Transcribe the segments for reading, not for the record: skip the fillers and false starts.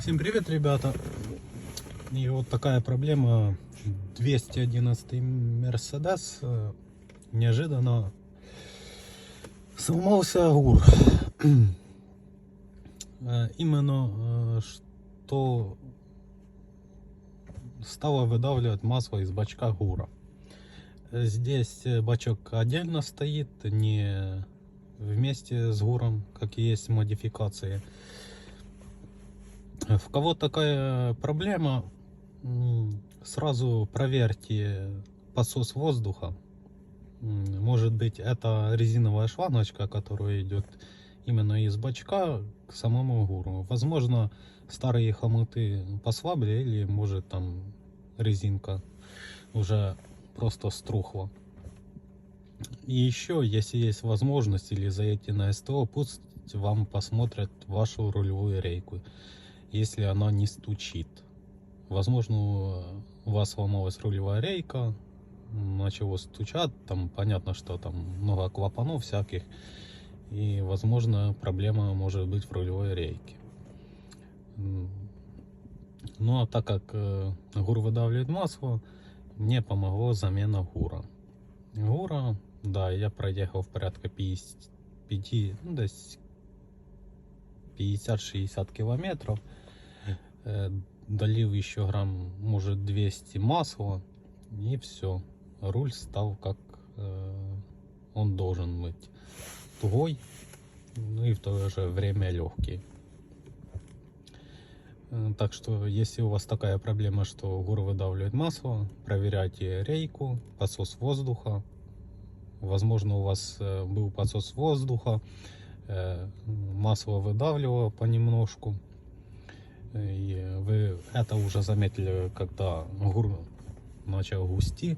Всем привет, ребята! И вот такая проблема. 211 Мерседес неожиданно сломался ГУР. Именно что стало выдавливать масло из бачка ГУРа. Здесь бачок отдельно стоит, не вместе с ГУРом, как и есть модификации. В кого такая проблема, сразу проверьте подсос воздуха. Может быть, это резиновая шлангочка, которая идет именно из бачка к самому ГУРу. Возможно, старые хомуты послабли, или может там резинка уже просто струхла. И еще, если есть возможность, или заедьте на СТО, пусть вам посмотрят вашу рулевую рейку, если она не стучит. Возможно, у вас сломалась рулевая рейка, начало стучать, там понятно, что там много клапанов всяких, и возможно проблема может быть в рулевой рейке. Ну а так как ГУР выдавливает масло, мне помогло замена ГУРа. Да, я проехал в порядка 50-60 километров, долил еще грамм, может, 200 масла, и все, руль стал как он должен быть: тугой, ну и в то же время легкий. Так что, если у вас такая проблема, что ГУР выдавливает масло, проверяйте рейку, подсос воздуха. Возможно, у вас был подсос воздуха, масло выдавливало понемножку, и вы это уже заметили, когда ГУР начал густи.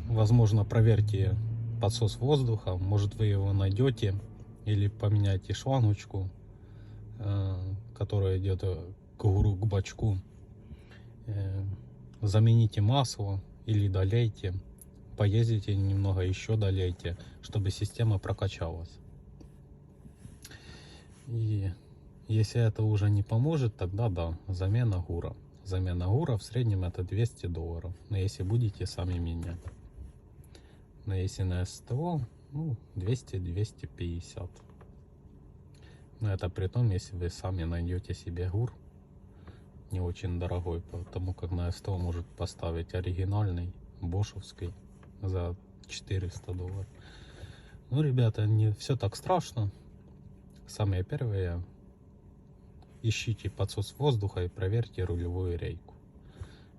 Возможно, проверьте подсос воздуха, может, вы его найдете, или поменяйте шлангочку, которая идет к ГУРу, к бачку. Замените масло или долейте, поездите немного, еще долейте, чтобы система прокачалась. И если это уже не поможет, тогда да, замена ГУРа. Замена ГУРа в среднем это $200, но если будете сами менять. Но если на СТО, ну, 200-250. Но это при том, если вы сами найдете себе ГУР не очень дорогой, потому как на СТО может поставить оригинальный, бошевский, за $400. Ну, ребята, не все так страшно. Самое первое, ищите подсос воздуха и проверьте рулевую рейку.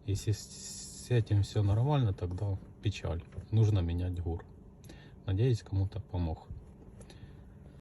Если с этим все нормально, тогда печаль, нужно менять ГУР. Надеюсь, кому-то помог.